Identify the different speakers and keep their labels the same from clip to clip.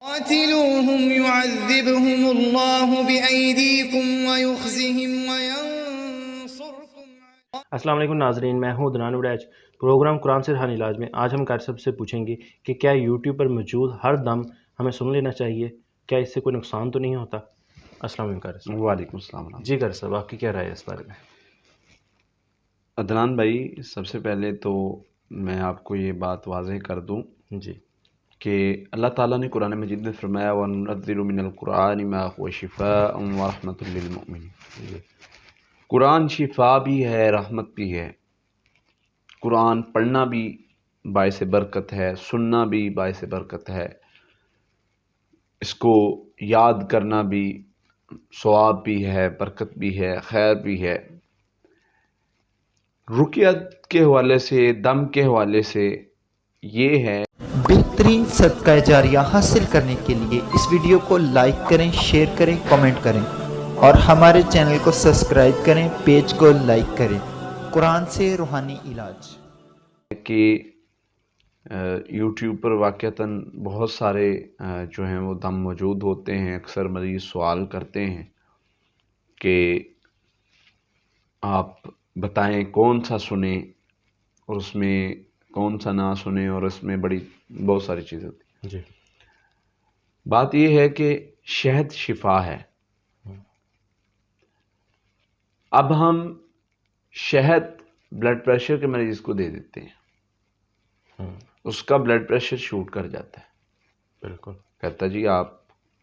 Speaker 1: قاتلوهم يعذبهم الله بأيديكم ويخزهم وينصركم.
Speaker 2: السلام علیکم ناظرین، میں ہوں عدنان وڑیچ۔ پروگرام قرآن سے روحانی علاج میں آج ہم کار صاحب سے پوچھیں گے کہ کیا یوٹیوب پر موجود ہر دم ہمیں سن لینا چاہیے؟ کیا اس سے کوئی نقصان تو نہیں ہوتا؟ السلام علیکم کار صاحب۔
Speaker 3: وعلیکم السلام ورحمۃ
Speaker 2: جی کار صاحب، آپ کی کیا رائے ہے اس بارے میں؟
Speaker 3: عدنان بھائی، سب سے پہلے تو میں آپ کو یہ بات واضح کر دوں
Speaker 2: جی
Speaker 3: کہ اللہ تعالیٰ نے قرآن مجید میں فرمایا وَنُنَزِّلُ مِنَ الْقُرْآنِ مَا هُوَ شِفَاءٌ وَرَحْمَةٌ لِّلْمُؤْمِنِينَ۔
Speaker 2: جی
Speaker 3: قرآن شفا بھی ہے، رحمت بھی ہے۔ قرآن پڑھنا بھی باعث برکت ہے، سننا بھی باعث برکت ہے، اس کو یاد کرنا بھی ثواب بھی ہے، برکت بھی ہے، خیر بھی ہے۔ رقیت کے حوالے سے، دم کے حوالے سے یہ ہے
Speaker 4: بہترین صدقہ جاریہ حاصل کرنے کے لیے اس ویڈیو کو لائک کریں، شیئر کریں، کمنٹ کریں اور ہمارے چینل کو سبسکرائب کریں، پیج کو لائک کریں۔ قرآن سے روحانی علاج
Speaker 3: کہ یوٹیوب پر واقعتاً بہت سارے جو ہیں وہ دم موجود ہوتے ہیں۔ اکثر مریض سوال کرتے ہیں کہ آپ بتائیں کون سا سنیں اور اس میں کون سا نہ سنیں، اور اس میں بہت ساری چیزیں ہوتی ہیں۔
Speaker 2: جی
Speaker 3: بات یہ ہے کہ شہد شفا ہے۔ اب ہم شہد بلڈ پریشر کے مریض کو دے دیتے ہیں، اس کا بلڈ پریشر شوٹ کر جاتا ہے۔
Speaker 2: بالکل
Speaker 3: کہتا جی آپ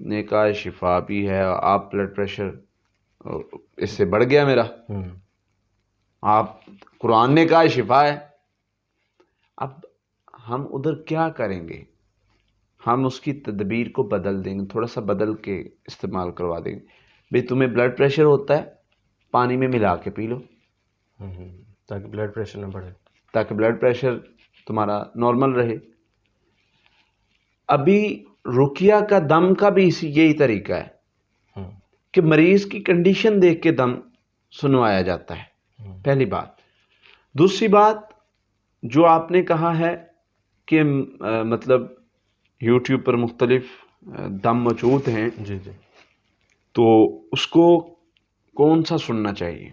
Speaker 3: نے کہا شفا بھی ہے، آپ بلڈ پریشر اس سے بڑھ گیا میرا، آپ قرآن نے کہا شفا ہے۔ اب ہم ادھر کیا کریں گے؟ ہم اس کی تدبیر کو بدل دیں گے، تھوڑا سا بدل کے استعمال کروا دیں گے۔ بھئی تمہیں بلڈ پریشر ہوتا ہے، پانی میں ملا کے پی لو
Speaker 2: تاکہ بلڈ پریشر نہ بڑھے،
Speaker 3: تاکہ بلڈ پریشر تمہارا نارمل رہے۔ ابھی رقیہ کا دم کا بھی یہی طریقہ ہے کہ مریض کی کنڈیشن دیکھ کے دم سنوایا جاتا ہے، پہلی بات۔ دوسری بات جو آپ نے کہا ہے کہ مطلب یوٹیوب پر مختلف دم موجود ہیں،
Speaker 2: جی جی
Speaker 3: تو اس کو کون سا سننا چاہیے؟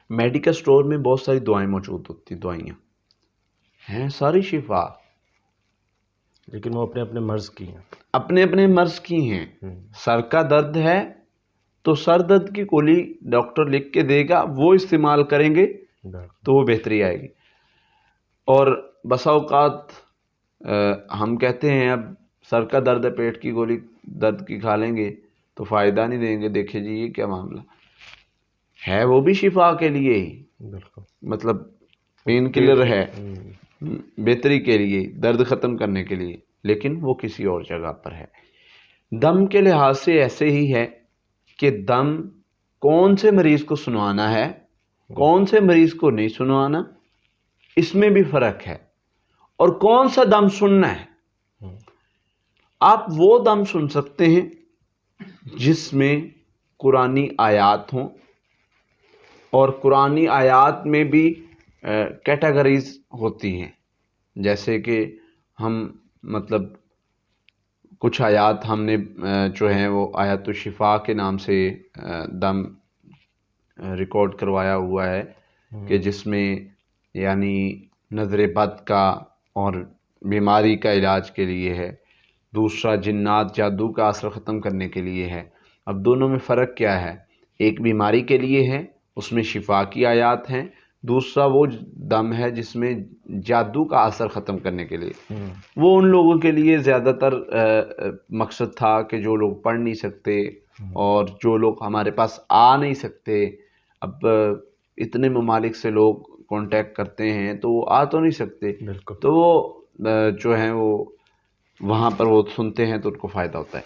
Speaker 3: میڈیکل سٹور میں بہت ساری دعائیں موجود ہوتی، دوائیاں ہیں ساری شفا،
Speaker 2: لیکن وہ اپنے اپنے مرض کی ہیں۔
Speaker 3: اپنے اپنے مرض کی ہیں۔ سر کا درد ہے تو سر درد کی گولی ڈاکٹر لکھ کے دے گا، وہ استعمال کریں گے تو وہ بہتری آئے گی۔ اور بسا اوقات ہم کہتے ہیں اب سر کا درد ہے، پیٹ کی گولی درد کی کھا لیں گے تو فائدہ نہیں دیں گے۔ دیکھیں جی یہ کیا معاملہ ہے، وہ بھی شفا کے لیے ہی،
Speaker 2: بالکل
Speaker 3: مطلب پین کلر ہے، بہتری کے لیے، درد ختم کرنے کے لیے، لیکن وہ کسی اور جگہ پر ہے۔ دم کے لحاظ سے ایسے ہی ہے کہ دم کون سے مریض کو سنوانا ہے، کون سے مریض کو نہیں سنوانا، اس میں بھی فرق ہے۔ اور کون سا دم سننا ہے؟ آپ وہ دم سن سکتے ہیں جس میں قرآنی آیات ہوں، اور قرآنی آیات میں بھی کیٹیگریز ہوتی ہیں، جیسے کہ ہم مطلب کچھ آیات ہم نے جو ہیں وہ آیات الشفا کے نام سے دم ریکارڈ کروایا ہوا ہے، کہ جس میں یعنی نظر بد کا اور بیماری کا علاج کے لیے ہے، دوسرا جنات جادو کا اثر ختم کرنے کے لیے ہے۔ اب دونوں میں فرق کیا ہے؟ ایک بیماری کے لیے ہے، اس میں شفا کی آیات ہیں، دوسرا وہ دم ہے جس میں جادو کا اثر ختم کرنے کے لیے۔ وہ ان لوگوں کے لیے زیادہ تر مقصد تھا کہ جو لوگ پڑھ نہیں سکتے اور جو لوگ ہمارے پاس آ نہیں سکتے۔ اب اتنے ممالک سے لوگ کانٹیکٹ کرتے ہیں تو وہ آ تو نہیں سکتے، تو وہ جو ہیں وہ وہاں پر وہ سنتے ہیں تو ان کو فائدہ ہوتا ہے۔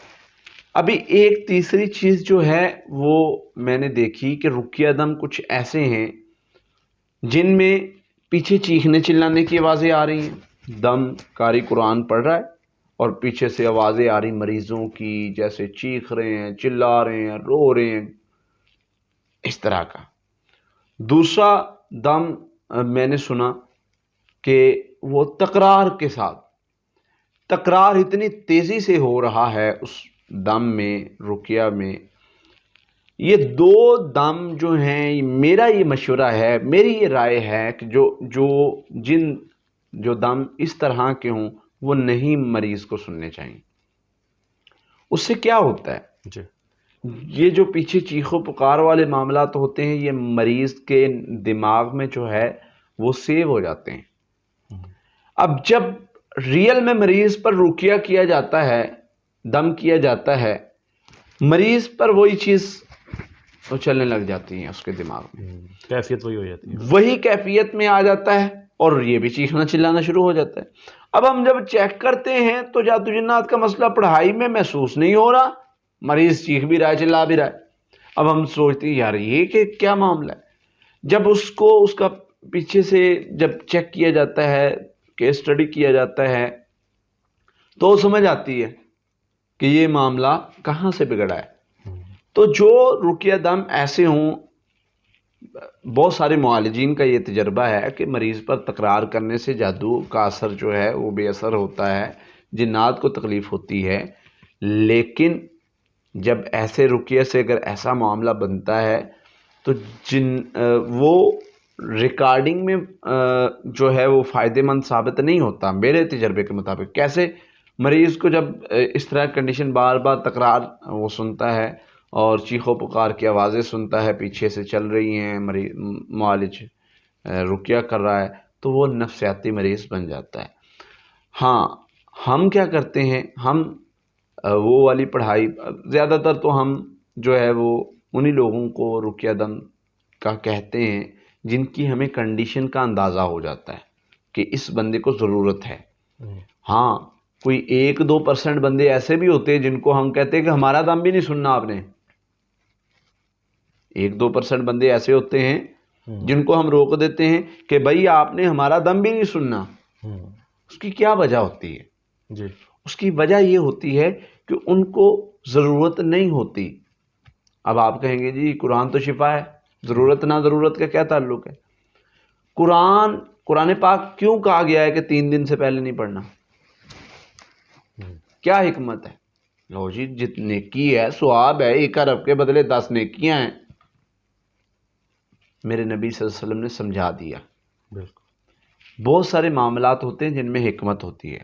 Speaker 3: ابھی ایک تیسری چیز جو ہے وہ میں نے دیکھی کہ رقیہ دم کچھ ایسے ہیں جن میں پیچھے چیخنے چلانے کی آوازیں آ رہی ہیں، دم قاری قرآن پڑھ رہا ہے اور پیچھے سے آوازیں آ رہی مریضوں کی، جیسے چیخ رہے ہیں، چلا رہے ہیں، رو رہے ہیں، اس طرح کا۔ دوسرا دم میں نے سنا کہ وہ تکرار کے ساتھ تکرار اتنی تیزی سے ہو رہا ہے اس دم میں، رقیہ میں. یہ دو دم جو ہیں، میرا یہ مشورہ ہے، میری یہ رائے ہے کہ جو دم اس طرح کے ہوں وہ نہیں مریض کو سننے چاہیے. اس سے کیا ہوتا ہے،
Speaker 2: جی
Speaker 3: یہ جو پیچھے چیخو پکار والے معاملات ہوتے ہیں، یہ مریض کے دماغ میں جو ہے وہ سیو ہو جاتے ہیں. اب جب ریئل میں مریض پر رقیہ کیا جاتا ہے، دم کیا جاتا ہے، مریض پر وہی چیز وہ چلنے لگ جاتی ہیں اس کے دماغ میں،
Speaker 2: کیفیت وہی ہو جاتی ہے،
Speaker 3: وہی کیفیت میں آ جاتا ہے اور یہ بھی چیخنا چلانا شروع ہو جاتا ہے. اب ہم جب چیک کرتے ہیں تو جادو جنات کا مسئلہ پڑھائی میں محسوس نہیں ہو رہا، مریض چیخ بھی رہا ہے، چلا بھی رہا ہے. اب ہم سوچتے ہیں یار یہ کہ کیا معاملہ ہے. جب اس کا پیچھے سے جب چیک کیا جاتا ہے، کیس اسٹڈی کیا جاتا ہے، تو سمجھ آتی ہے کہ یہ معاملہ کہاں سے بگڑا ہے. تو جو رقیہ دم ایسے ہوں، بہت سارے معالجین کا یہ تجربہ ہے کہ مریض پر تکرار کرنے سے جادو کا اثر جو ہے وہ بے اثر ہوتا ہے، جنات کو تکلیف ہوتی ہے. لیکن جب ایسے رقیہ سے اگر ایسا معاملہ بنتا ہے تو وہ ریکارڈنگ میں جو ہے وہ فائدہ مند ثابت نہیں ہوتا میرے تجربے کے مطابق. کیسے؟ مریض کو جب اس طرح کنڈیشن بار بار تکرار وہ سنتا ہے اور چیخو پکار کی آوازیں سنتا ہے، پیچھے سے چل رہی ہیں، معالج رقیہ کر رہا ہے، تو وہ نفسیاتی مریض بن جاتا ہے. ہاں ہم کیا کرتے ہیں، ہم وہ والی پڑھائی زیادہ تر تو ہم جو ہے وہ انہی لوگوں کو رقیہ دم کا کہتے ہیں جن کی ہمیں کنڈیشن کا اندازہ ہو جاتا ہے کہ اس بندے کو ضرورت ہے. ہاں کوئی 1-2% بندے ایسے بھی ہوتے ہیں جن کو ہم کہتے ہیں کہ ہمارا دم بھی نہیں سننا آپ نے. 1-2% بندے ایسے ہوتے ہیں جن کو ہم روک دیتے ہیں کہ بھائی آپ نے ہمارا دم بھی نہیں سننا. اس کی کیا وجہ ہوتی ہے؟
Speaker 2: جی
Speaker 3: اس کی وجہ یہ ہوتی ہے کہ ان کو ضرورت نہیں ہوتی. اب آپ کہیں گے جی قرآن تو شفا ہے، ضرورت نہ ضرورت کا کیا تعلق ہے؟ قرآن پاک کیوں کہا گیا ہے کہ 3 دن سے پہلے نہیں پڑھنا؟ کیا حکمت ہے؟ لو جی جتنی نیکی ہے، ثواب ہے، 1 ارب کے بدلے 10 نیکیاں ہیں. میرے نبی صلی اللہ علیہ وسلم نے سمجھا دیا.
Speaker 2: بالکل.
Speaker 3: بہت سارے معاملات ہوتے ہیں جن میں حکمت ہوتی ہے.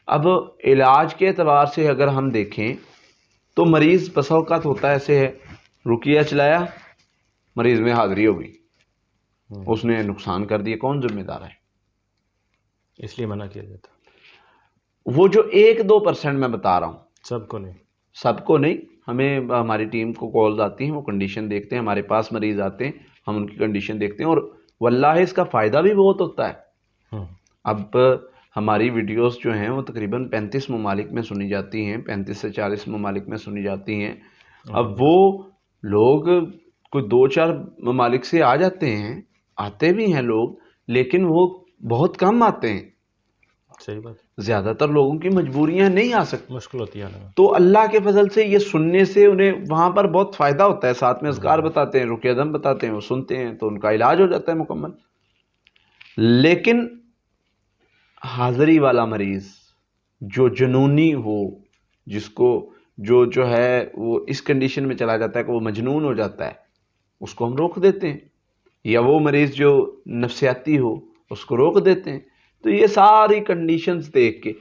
Speaker 3: اب علاج کے اعتبار سے اگر ہم دیکھیں تو مریض بسا اوقات ہوتا ایسے ہے، رقیہ چلایا، مریض میں حاضری ہو گئی، اس نے نقصان کر دیا، کون ذمہ دار ہے؟
Speaker 2: اس لیے منع کیا جاتا.
Speaker 3: وہ جو 1-2% میں بتا رہا ہوں،
Speaker 2: سب کو نہیں.
Speaker 3: سب کو نہیں. ہمیں ہماری ٹیم کو کالز آتی ہیں، وہ کنڈیشن دیکھتے ہیں، ہمارے پاس مریض آتے ہیں، ہم ان کی کنڈیشن دیکھتے ہیں، اور واللہ اس کا فائدہ بھی بہت ہوتا ہے. اب ہماری ویڈیوز جو ہیں وہ تقریباً 35 ممالک میں سنی جاتی ہیں، 35 سے 40 ممالک میں سنی جاتی ہیں. اب وہ لوگ کوئی 2-4 ممالک سے آ جاتے ہیں، آتے بھی ہیں لوگ، لیکن وہ بہت کم آتے ہیں.
Speaker 2: صحیح بات.
Speaker 3: زیادہ تر لوگوں کی مجبوریاں نہیں آ سکتی،
Speaker 2: مشکل ہوتی ہے.
Speaker 3: تو اللہ کے فضل سے یہ سننے سے انہیں وہاں پر بہت فائدہ ہوتا ہے. ساتھ میں اذکار بتاتے ہیں، رقیہ دم بتاتے ہیں، وہ سنتے ہیں تو ان کا علاج ہو جاتا ہے مکمل. لیکن حاضری والا مریض جو جنونی ہو، جس کو جو ہے وہ اس کنڈیشن میں چلا جاتا ہے کہ وہ مجنون ہو جاتا ہے، اس کو ہم روک دیتے ہیں. یا وہ مریض جو نفسیاتی ہو، اس کو روک دیتے ہیں. تو یہ ساری کنڈیشنز دیکھ کے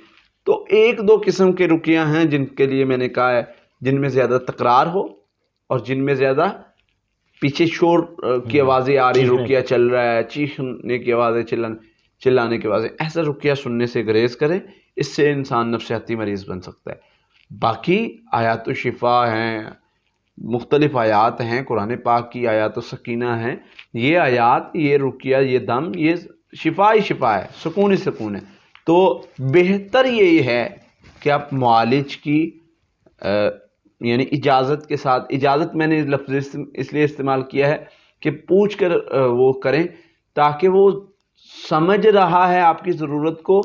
Speaker 3: تو 1-2 قسم کے رقیہ ہیں جن کے لیے میں نے کہا ہے، جن میں زیادہ تکرار ہو اور جن میں زیادہ پیچھے شور کی آوازیں آ رہی، رقیہ چل رہا ہے، چیخنے کی آوازیں، چلانے کی آوازیں، ایسا رقیہ سننے سے گریز کرے. اس سے انسان نفسیاتی مریض بن سکتا ہے. باقی آیات الشفا ہیں، مختلف آیات ہیں، قرآن پاک کی آیات السکینہ ہیں. یہ آیات، یہ رقیہ، یہ دم، یہ شفا ہی شفا ہے، سکون ہی سکون ہے. تو بہتر یہی ہے کہ آپ معالج کی یعنی اجازت کے ساتھ، اجازت میں نے لفظ اس لیے استعمال کیا ہے کہ پوچھ کر وہ کریں، تاکہ وہ سمجھ رہا ہے آپ کی ضرورت کو.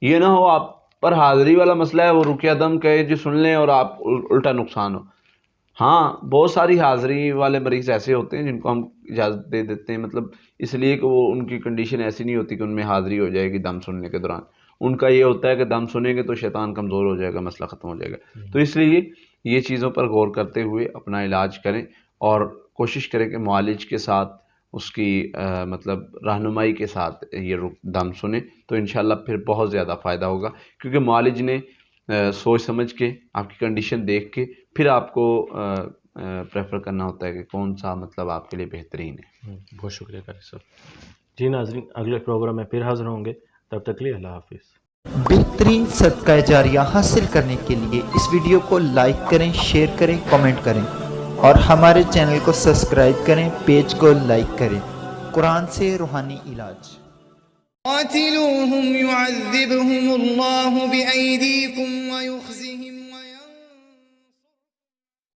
Speaker 3: یہ نہ ہو آپ پر حاضری والا مسئلہ ہے، وہ رقیہ دم کہے جو سن لیں اور آپ الٹا نقصان ہو. ہاں بہت ساری حاضری والے مریض ایسے ہوتے ہیں جن کو ہم اجازت دے دیتے ہیں، مطلب اس لیے کہ وہ ان کی کنڈیشن ایسی نہیں ہوتی کہ ان میں حاضری ہو جائے گی دم سننے کے دوران. ان کا یہ ہوتا ہے کہ دم سنیں گے تو شیطان کمزور ہو جائے گا، مسئلہ ختم ہو جائے گا۔ تو اس لیے یہ چیزوں پر غور کرتے ہوئے اپنا علاج کریں اور کوشش کریں کہ معالج کے ساتھ اس کی مطلب رہنمائی کے ساتھ یہ دم سنیں، تو انشاءاللہ پھر بہت زیادہ فائدہ ہوگا، کیونکہ معالج نے سوچ سمجھ کے آپ کی کنڈیشن دیکھ کے پھر آپ کو پریفر کرنا ہوتا ہے کہ کون سا مطلب آپ کے لیے بہترین ہے۔
Speaker 2: بہت شکریہ قاری صاحب۔ جی ناظرین، اگلے پروگرام میں پھر حاضر ہوں گے، تب تک لیے اللہ حافظ۔
Speaker 4: بہترین صدقہ جاریہ حاصل کرنے کے لیے اس ویڈیو کو لائک کریں، شیئر کریں، کمنٹ کریں اور ہمارے چینل کو سبسکرائب کریں، پیج کو لائک کریں۔ قرآن سے روحانی علاج۔
Speaker 1: قاتلوهم يعذبهم الله بأيديكم ويخزي